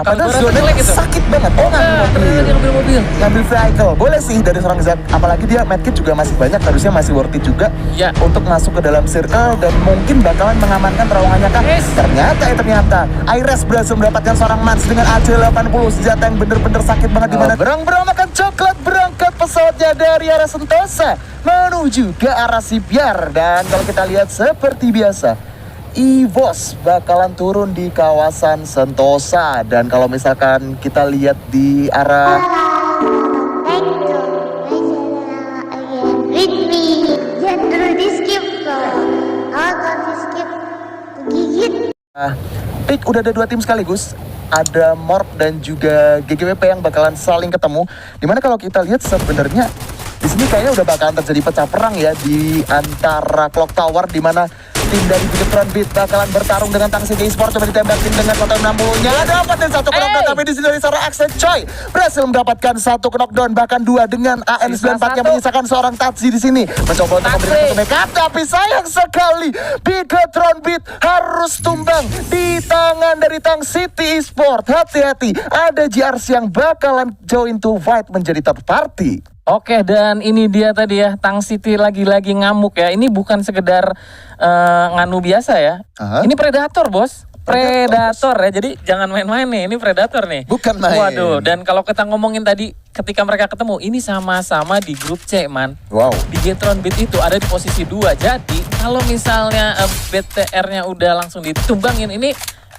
Padahal zonanya gitu. sakit banget. Oh, ngambil mobil. Ngambil vehicle. Boleh sih dari seorang Zack. Apalagi dia medkit juga masih banyak. Harusnya masih worth it juga. Ya. Untuk masuk ke dalam circle. Dan mungkin bakalan mengamankan terowongannya kan. Yes. Ternyata. Aires berhasil mendapatkan seorang Mans dengan AC-80. Senjata yang bener-bener sakit banget. Dimana berang-berang makan coklat. Berangkat pesawatnya dari arah Sentosa menuju ke arah Sipiar. Dan kalau kita lihat seperti biasa, EVOS bakalan turun di kawasan Sentosa. Dan kalau misalkan kita lihat di arah Pick udah ada 2 tim sekaligus. Ada Morp dan juga GGWP yang bakalan saling ketemu. Dimana kalau kita lihat sebenarnya di sini kayaknya udah bakalan terjadi pecah perang ya di antara Clock Tower, di mana tim dari Bigetron Beat bakalan bertarung dengan Tang City Esports. Coba ditembakin dengan kotak 60-nya. Dapatin 1 knockdown, tapi di sini dari seorang Accent Choi berhasil mendapatkan 1 knockdown, bahkan 2 dengan AN94 yang menyisakan seorang Tatsi di sini. Mencoba untuk memberikan satu make up, tapi sayang sekali Bigetron Beat harus tumbang di tangan dari Tang City Esports. Hati-hati, ada GRC yang bakalan join to fight menjadi third party. Oke, dan ini dia tadi ya, Tang City lagi-lagi ngamuk ya. Ini bukan sekedar nganu biasa ya. Ini predator, Bos. Predator ya. Jadi jangan main-main nih, ini predator nih. Bukan main. Waduh, dan kalau kita ngomongin tadi ketika mereka ketemu, ini sama-sama di grup C, man. Wow. Bigetron Beat itu ada di posisi 2. Jadi kalau misalnya BTR-nya udah langsung ditumbangin, ini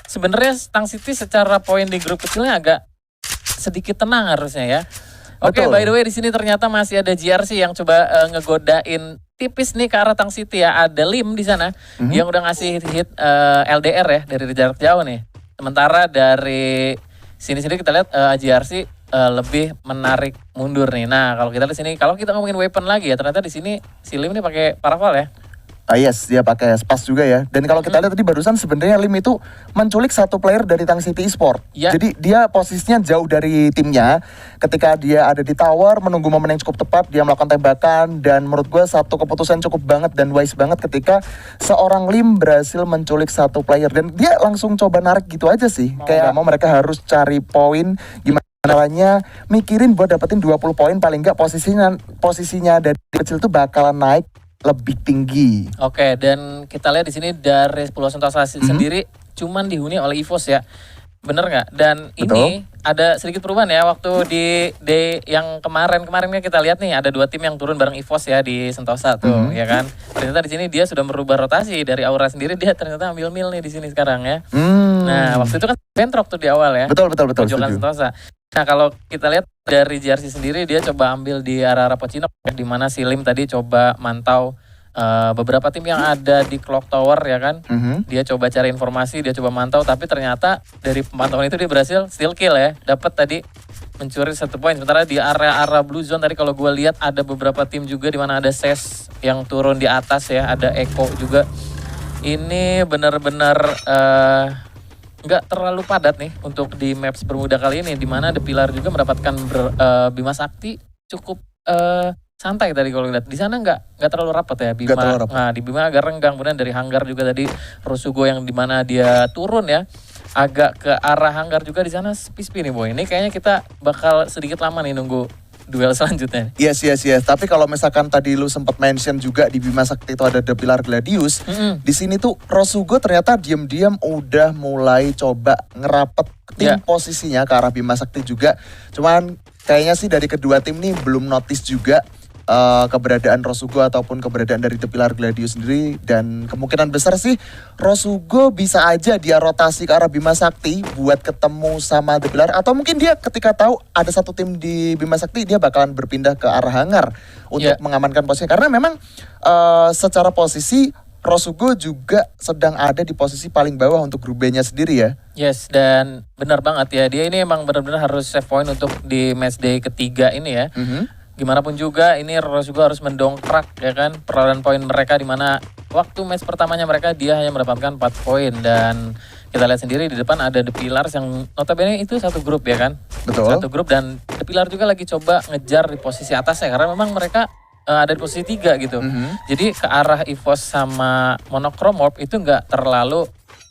sebenarnya Tang City secara poin di grup kecilnya agak sedikit tenang harusnya ya. Oke, by the way di sini ternyata masih ada GRC yang coba ngegodain tipis nih ke arah Tang City ya. Ada Lim di sana yang udah ngasih hit LDR ya dari jarak jauh nih. Sementara dari sini-sini kita lihat GRC lebih menarik mundur nih. Nah, kalau kita lihat sini, kalau kita ngomongin weapon lagi ya, ternyata di sini si Lim ini pakai Paraval ya. Yes, dia pakai spas juga ya. Dan kalau kita lihat tadi barusan sebenarnya Lim itu menculik 1 player dari Tang City Esports. Ya. Jadi dia posisinya jauh dari timnya. Ketika dia ada di tower, menunggu momen yang cukup tepat, dia melakukan tembakan. Dan menurut gue satu keputusan cukup banget dan wise banget ketika seorang Lim berhasil menculik 1 player. Dan dia langsung coba narik gitu aja sih. Kayak mau mereka harus cari poin gimana caranya, mikirin buat dapetin 20 poin paling nggak posisinya dari kecil tuh bakalan naik lebih tinggi. Oke, dan kita lihat di sini dari Pulau Sentosa sendiri cuman dihuni oleh EVOS ya. Bener nggak? Dan ini ada sedikit perubahan ya waktu di yang kemarin-kemarinnya kita lihat nih ada 2 tim yang turun bareng EVOS ya di Sentosa tuh, ya kan. Ternyata di sini dia sudah merubah rotasi dari Aura sendiri, dia ternyata ambil mil nih di sini sekarang ya. Nah, waktu itu kan bentrok tuh di awal ya. Betul. Pojokan Sentosa. Nah, kalau kita lihat dari GRC sendiri dia coba ambil di arah Pochinok di mana si Lim tadi coba mantau beberapa tim yang ada di Clock Tower ya kan. Dia coba cari informasi, dia coba mantau, tapi ternyata dari pemantauan itu dia berhasil steal kill ya. Dapat tadi mencuri 1 poin. Sementara di area Blue Zone tadi kalau gue lihat ada beberapa tim juga di mana ada SES yang turun di atas ya, ada Eko juga. Ini benar-benar nggak terlalu padat nih untuk di maps Bermuda kali ini, di mana The Pillar juga mendapatkan Bima Sakti cukup santai tadi kalau lihat. Di sana nggak terlalu rapat ya Bima. Nah, di Bima agak renggang. Kemudian dari Hanggar juga tadi Rosugo yang di mana dia turun ya, agak ke arah Hanggar juga di sana sepi-sepi nih boy. Ini kayaknya kita bakal sedikit lama nih nunggu duel selanjutnya. Yes. Tapi kalau misalkan tadi lu sempat mention juga di Bima Sakti itu ada The Pillar Gladius. Di sini tuh Rosugo ternyata diam-diam udah mulai coba ngerapet tim posisinya ke arah Bima Sakti juga. Cuman kayaknya sih dari kedua tim nih belum notice juga keberadaan Rosugo ataupun keberadaan dari The Pillar Gladius sendiri. Dan kemungkinan besar sih Rosugo bisa aja dia rotasi ke arah Bima Sakti buat ketemu sama The Pillar. Atau mungkin dia ketika tahu ada 1 tim di Bima Sakti, dia bakalan berpindah ke arah Hanggar untuk mengamankan posisi. Karena memang secara posisi Rosugo juga sedang ada di posisi paling bawah untuk grup B-nya sendiri ya. Yes, dan benar banget ya, dia ini emang benar-benar harus save point untuk di match day ketiga ini ya. Gimana pun juga ini Rosugo harus mendongkrak ya kan perolehan poin mereka, di mana waktu match pertamanya mereka dia hanya mendapatkan 4 poin. Dan kita lihat sendiri di depan ada The Pillars yang notabene itu 1 grup ya kan. Betul. 1 grup, dan The Pillar juga lagi coba ngejar di posisi atas ya, karena memang mereka ada di posisi 3 gitu. Jadi ke arah EVOS sama Monochrome Orb itu nggak terlalu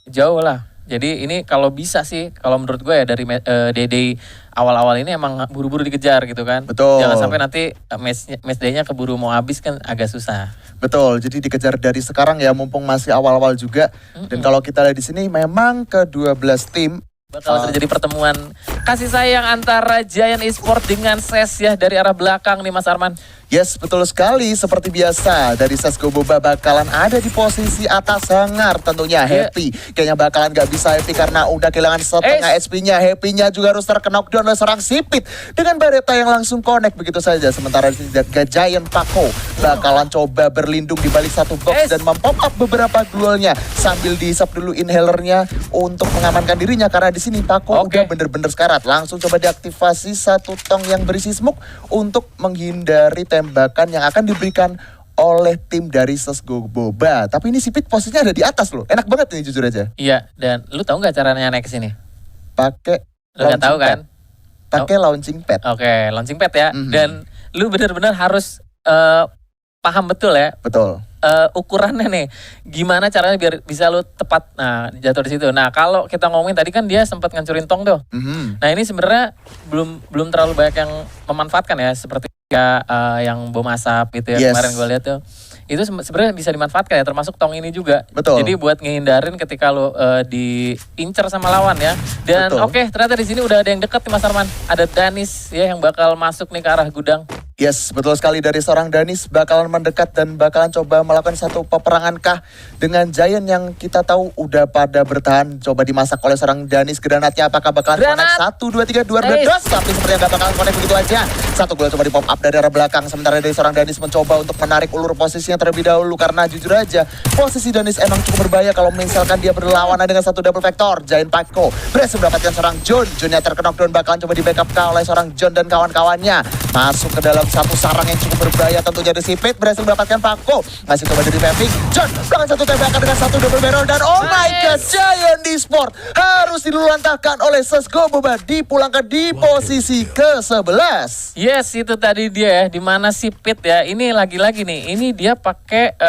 jauh lah. Jadi ini kalau bisa sih, kalau menurut gue ya dari day awal-awal ini emang buru-buru dikejar gitu kan. Betul. Jangan sampai nanti match day-nya keburu mau habis kan agak susah. Betul, jadi dikejar dari sekarang ya mumpung masih awal-awal juga. Dan kalau kita lihat di sini memang ke-12 tim bakal terjadi pertemuan kasih sayang antara Giant Esports dengan SES ya dari arah belakang nih Mas Arman. Yes, betul sekali. Seperti biasa, dari CSGO Boba bakalan ada di posisi atas hangar tentunya. Happy kayaknya bakalan gak bisa happy karena udah kehilangan setengah SP-nya. Happy-nya juga harus terknockdown oleh seorang Sipit dengan Bareta yang langsung connect begitu saja. Sementara di sini Giant Paco bakalan coba berlindung di balik satu box dan mempop up beberapa duelnya sambil dihisap dulu inhalernya untuk mengamankan dirinya karena di sini Paco udah bener-bener sekarat. Langsung coba diaktifasi satu tong yang berisi smoke untuk menghindari tembakan yang akan diberikan oleh tim dari CSGO Boba. Tapi ini Sipit posisinya ada di atas loh. Enak banget ini jujur aja. Iya, dan lu tahu nggak caranya naik ke sini? Pakai lu nggak tahu kan? Pakai launching pad. Oke, launching pad ya. Dan lu benar-benar harus paham betul ya. Betul. Ukurannya nih, gimana caranya biar bisa lu tepat jatuh di situ. Nah kalau kita ngomongin tadi kan dia sempat ngancurin tong tuh. Nah ini sebenarnya belum terlalu banyak yang memanfaatkan ya seperti yang bom asap gitu ya kemarin gue lihat tuh. Itu sebenarnya bisa dimanfaatkan ya termasuk tong ini juga. Betul. Jadi buat ngehindarin ketika lu diincer sama lawan ya. Dan oke, ternyata di sini udah ada yang deket nih Mas Arman. Ada Danis ya yang bakal masuk nih ke arah gudang. Yes, betul sekali dari seorang Danis bakalan mendekat dan bakalan coba melakukan satu peperangan kah dengan Giant yang kita tahu udah pada bertahan. Coba dimasak oleh seorang Danis. Granatnya apakah bakalan connect? 1, 2, 3, 2 dos. Tapi sepertinya gak bakalan connect begitu aja. Satu gol coba di pop up dari arah belakang. Sementara dari seorang Danis mencoba untuk menarik ulur posisinya terlebih dahulu. Karena jujur aja posisi Danis emang cukup berbahaya kalau misalkan dia berlawanan dengan satu double vector. Giant Paco berhasil mendapatkan seorang John. Johnnya terknockdown bakalan coba di backup oleh seorang John dan kawan-kawannya. Masuk ke dalam satu sarang yang cukup berbahaya tentunya dari Sipit. Berhasil mendapatkan Paco. Masih coba dari Peving. John belakang satu tembakan dengan satu double barrel. Dan oh my god, Giant Esports harus dilulantahkan oleh CSGO Boba. Dipulangkan di posisi ke-11. Yes, itu tadi dia ya. Dimana Sipit ya. Ini lagi-lagi nih. Ini dia pakai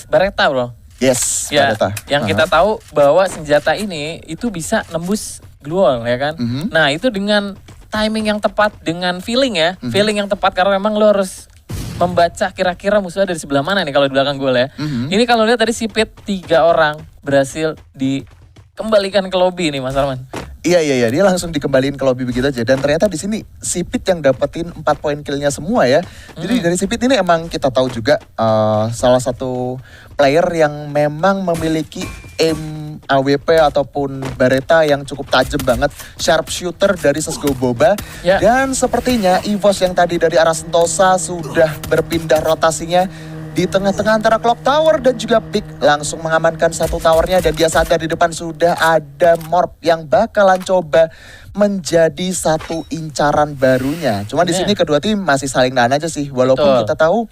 Bareta bro. Yes, ya, Bareta. Yang kita tahu bahwa senjata ini itu bisa nembus glue wall ya kan. Nah itu dengan timing yang tepat, dengan feeling ya. Feeling yang tepat karena memang lo harus membaca kira-kira musuhnya dari sebelah mana nih kalau di belakang gue ya. Ini kalau lihat tadi Sipit 3 orang berhasil dikembalikan ke lobby nih Mas Arman. Iya, dia langsung dikembaliin ke lobby begitu aja. Dan ternyata di sini Sipit yang dapetin 4 poin killnya semua ya. Jadi dari Sipit ini emang kita tahu juga salah satu player yang memang memiliki aim AWP ataupun Bareta yang cukup tajam banget. Sharpshooter dari CSGO Boba. Dan sepertinya EVOS yang tadi dari arah Sentosa sudah berpindah rotasinya di tengah-tengah antara Clock Tower dan juga Peak, langsung mengamankan satu towernya dan dia sadar di depan sudah ada Morph yang bakalan coba menjadi satu incaran barunya. Cuma di sini kedua tim masih saling nahan aja sih, walaupun kita tahu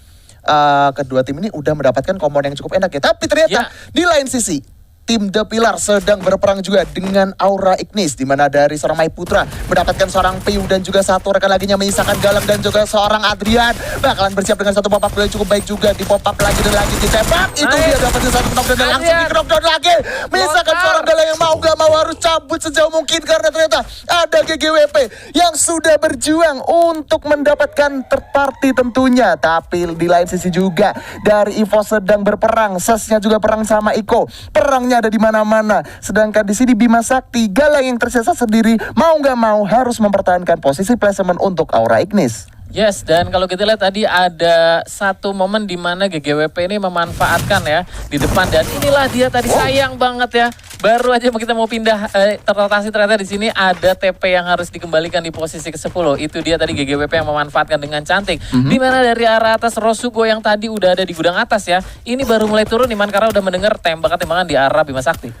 kedua tim ini udah mendapatkan komponen yang cukup enak ya. Tapi ternyata di lain sisi tim The Pillar sedang berperang juga dengan Aura Ignis, di mana dari seorang Mai Putra mendapatkan seorang Piu dan juga satu rekan laginya menyisakan Galang dan juga seorang Adrian bakalan bersiap dengan satu pop up yang cukup baik juga. Di pop up lagi dan lagi ditembak. Itu dia dapetin satu knockdown dan langsung di knockdown lagi. Menyisakan seorang Galang yang mau gak mau harus cabut sejauh mungkin karena ternyata ada GGWP yang sudah berjuang untuk mendapatkan third party tentunya. Tapi di lain sisi juga dari EVOS sedang berperang. Sesnya juga perang sama Iko. Perangnya ada di mana-mana. Sedangkan di sini Bima Sakti Galang yang tersisa sendiri mau nggak mau harus mempertahankan posisi placement untuk Aura Ignis. Yes, dan kalau kita lihat tadi ada satu momen di mana GGWP ini memanfaatkan ya di depan dan inilah dia tadi sayang banget ya. Baru aja kita mau pindah terrotasi ternyata di sini ada TP yang harus dikembalikan di posisi ke-10. Itu dia tadi GGWP yang memanfaatkan dengan cantik. Di mana dari arah atas Rosugo yang tadi udah ada di gudang atas ya. Ini baru mulai turun nih karena udah mendengar tembakan-tembakan di arah Bima Sakti.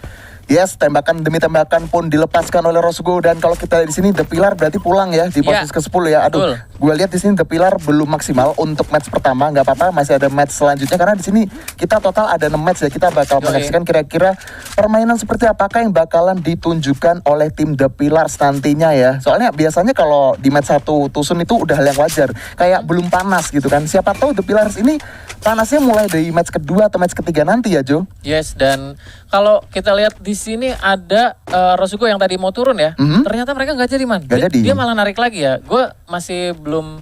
Yes, tembakan demi tembakan pun dilepaskan oleh Rosugo dan kalau kita lihat di sini The Pillar berarti pulang ya di posisi ke-10 ya. Aduh, gue lihat di sini The Pillar belum maksimal untuk match pertama, nggak apa-apa, masih ada match selanjutnya karena di sini kita total ada 6 match ya. Kita bakal menyaksikan kira-kira permainan seperti apakah yang bakalan ditunjukkan oleh tim The Pillars nantinya ya. Soalnya biasanya kalau di match 1 Tusun itu udah hal yang wajar, kayak belum panas gitu kan. Siapa tahu The Pillars ini panasnya mulai dari match kedua atau match ketiga nanti ya, Jo. Yes, dan kalau kita lihat di sini ada Rosugo yang tadi mau turun ya. Ternyata mereka nggak jadi, Man. Dia malah narik lagi ya. Gue masih belum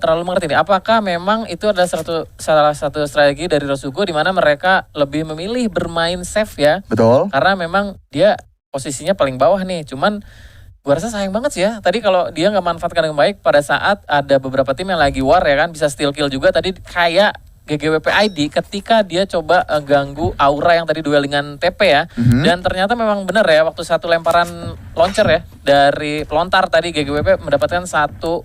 terlalu mengerti nih. Apakah memang itu adalah salah satu strategi dari Rosugo di mana mereka lebih memilih bermain safe ya? Betul. Karena memang dia posisinya paling bawah nih. Cuman gue rasa sayang banget sih ya. Tadi kalau dia nggak manfaatkan dengan baik pada saat ada beberapa tim yang lagi war ya kan, bisa steal kill juga. Tadi kayak GGWP ID ketika dia coba ganggu Aura yang tadi duel dengan TP ya. Dan ternyata memang benar ya, waktu satu lemparan launcher ya dari pelontar tadi GGWP mendapatkan satu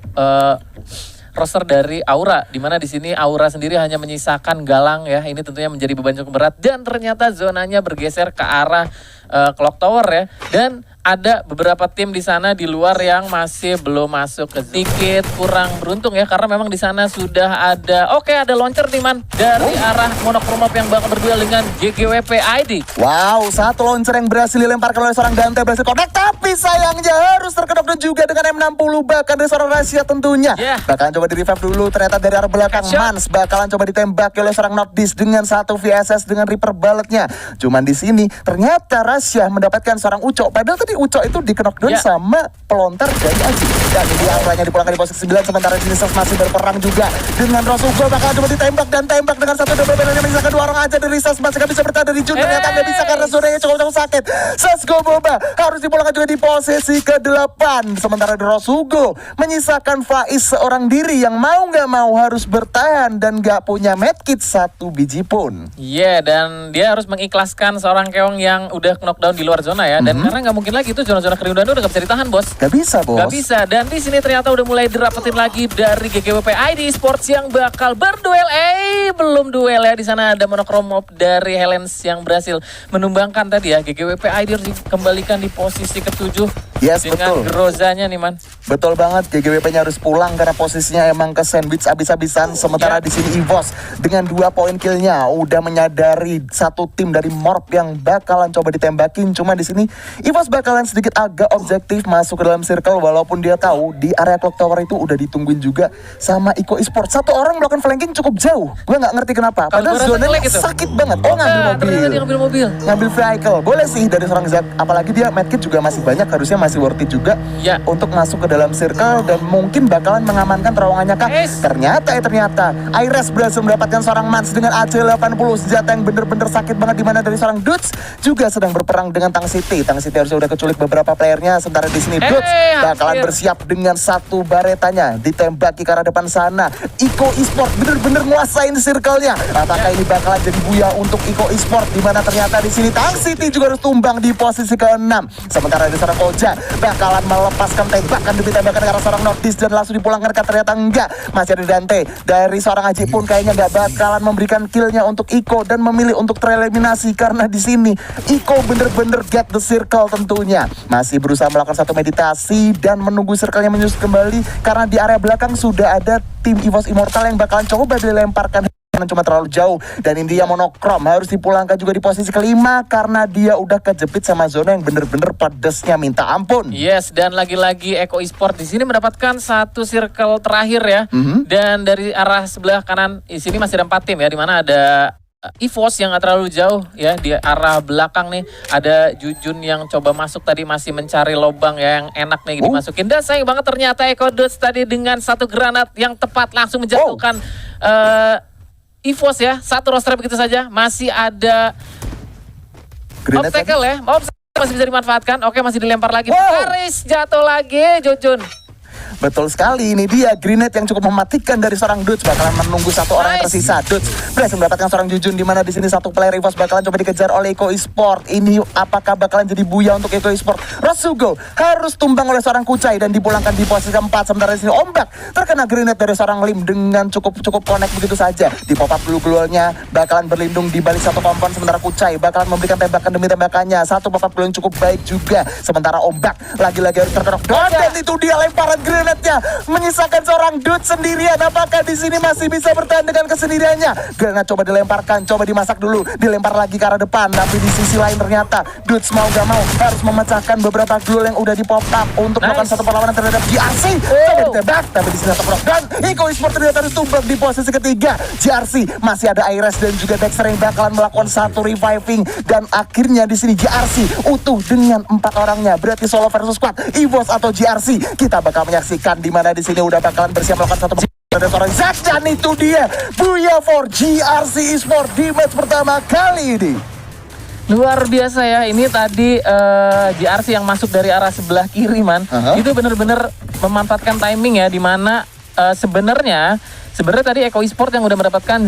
roster dari Aura, di mana di sini Aura sendiri hanya menyisakan Galang ya. Ini tentunya menjadi beban cukup berat dan ternyata zonanya bergeser ke arah Clock Tower ya. Dan ada beberapa tim di sana di luar yang masih belum masuk ke sedikit kurang beruntung ya, karena memang di sana sudah ada ada launcher nih, Man, dari arah Monochrome yang bakal berduel dengan GGWP ID. Wow, satu launcher yang berhasil dilemparkan oleh seorang Dante berhasil connect, tapi sayangnya harus terkedok juga dengan M60 bahkan dari seorang Rahasia tentunya. Bakalan coba di revive dulu, ternyata dari arah belakang Mans bakalan coba ditembak oleh seorang Nordis dengan satu VSS dengan Reaper Bulletnya. Cuman di sini ternyata Rahasia mendapatkan seorang Uco, padahal tadi Uco itu di knockdown sama pelontar dari Aji. Dan ini Auranya dipulangkan di posisi 9, sementara Genesis masih berperang juga dengan Rosugo, bakal coba ditembak dan tembak dengan satu double barrel yang menyisakan 2 orang aja dari Sas, masih gak bisa bertahan dari Jun, ternyata gak bisa karena zonanya cukup sakit. Sasgo Boba harus dipulangkan juga di posisi ke-8, sementara Rosugo menyisakan Faiz seorang diri yang mau gak mau harus bertahan dan gak punya medkit 1 biji pun. Dan dia harus mengikhlaskan seorang keong yang udah knockdown di luar zona ya. Dan karena gak mungkin lagi itu zona-zona kering udah gak bisa ditahan, Bos. Gak bisa, Bos. Gak bisa. Dan di sini ternyata udah mulai dirapetin lagi dari GGWP ID Sports yang bakal berduel. Belum duel ya. Di sana ada Monochrome dari Helens yang berhasil menumbangkan tadi ya. GGWP ID harus dikembalikan di posisi ke-7 dengan Grozanya nih, Man. Betul banget, GGWP-nya harus pulang karena posisinya emang ke sandwich abis-abisan. Sementara di sini EVOS dengan 2 poin killnya udah menyadari satu tim dari Morp yang bakalan coba ditembakin. Cuma di sini EVOS bakalan sedikit agak objektif masuk ke dalam circle, walaupun dia tahu di area Clock Tower itu udah ditungguin juga sama Iko Esports. Satu orang melakukan flanking cukup jauh. Gue nggak ngerti kenapa. Padahal zonanya sakit banget. Ngambil mobil. Ngambil vehicle. Boleh sih dari seorang Zack. Apalagi dia medkit juga masih banyak. Harusnya masih worth it juga untuk masuk ke dalam circle dan mungkin bakalan mengamankan terowongannya kah. Ternyata Aires berhasil mendapatkan seorang Mans dengan AC80, senjata yang bener-bener sakit banget, dimana dari seorang Dudes juga sedang berperang dengan Tang City. Tang City harusnya udah keculik beberapa playernya. Sementara di sini Dudes bakalan bersiap dengan satu baretanya ditembaki ke arah depan sana. Iko Esports bener-bener nguasain circle-nya. Apakah ini bakalan jadi buya untuk Iko Esports, dimana ternyata di sini Tang City juga harus tumbang di posisi ke-6. Sementara di seorang Koja bakalan melepaskan tembakan demi tembakan ke arah seorang Nordis dan langsung dipulangkan, ternyata enggak. Masih ada Dante dari seorang Aji pun kayaknya nggak bakalan memberikan killnya untuk Iko dan memilih untuk tereliminasi karena di sini Iko bener-bener get the circle tentunya. Masih berusaha melakukan satu meditasi dan menunggu circle-nya menyusul kembali karena di area belakang sudah ada tim EVOS Immortal yang bakalan coba dilemparkan cuma terlalu jauh. Dan India Monochrome harus dipulangkan juga di posisi ke-5 karena dia udah kejepit sama zona yang bener-bener pedesnya minta ampun. Dan lagi-lagi Eko Esports di sini mendapatkan satu circle terakhir ya. Dan dari arah sebelah kanan di sini masih ada 4 tim ya, di mana ada EVOS yang gak terlalu jauh ya. Di arah belakang nih ada Jujun yang coba masuk tadi, masih mencari lubang ya yang enak nih dimasukin. Dan sayang banget ternyata Eko Dots tadi dengan satu granat yang tepat langsung menjatuhkan EVOS ya. Satu roster begitu saja. Masih ada obstacle ya. Masih bisa dimanfaatkan. Masih dilempar lagi. Paris jatuh lagi Jujun. Betul sekali, ini dia grenade yang cukup mematikan dari seorang Dudes. Bakalan menunggu satu orang yang tersisa. Dudes berhasil mendapatkan seorang Jujun, di mana di sini satu player EVOS bakalan coba dikejar oleh Iko Esports. Ini apakah bakalan jadi buya untuk Iko Esports? Rosugo harus tumbang oleh seorang Kucai dan dipulangkan di posisi ke-4. Sementara di sini Ombak terkena grenade dari seorang Lim dengan cukup connect begitu saja. Di pop up dulu glownya bakalan berlindung di balik satu kompon, sementara Kucai bakalan memberikan tembakan demi tembakannya. Satu pop up glow yang cukup baik juga. Sementara Ombak lagi-lagi harus terkena dan itu dia lemparan grenade granatnya menyisakan seorang Dude sendirian. Apakah di sini masih bisa bertahan dengan kesendiriannya? Granat coba dilemparkan, coba dimasak dulu, dilempar lagi ke arah depan. Tapi di sisi lain ternyata Dude mau gak mau harus memecahkan beberapa glue yang udah di pop up untuk melakukan satu perlawanan terhadap GRC. Coba ditembak, tapi di sini terprok dan Iko Esports ternyata harus tumbang di posisi ketiga. GRC masih ada Iris dan juga Dexter yang bakalan melakukan satu reviving, dan akhirnya di sini GRC utuh dengan 4 orangnya. Berarti solo versus squad, EVOS atau GRC. Kita bakal menyaksikan di mana di sini udah bakalan bersiap melakukan satu ada seorang Zack, dan itu dia Booyah for GRC Esports di match pertama kali ini. Luar biasa ya, ini tadi GRC yang masuk dari arah sebelah kiri man. Itu bener-bener memanfaatkan timing ya, dimana sebenarnya tadi Eko Esports yang udah mendapatkan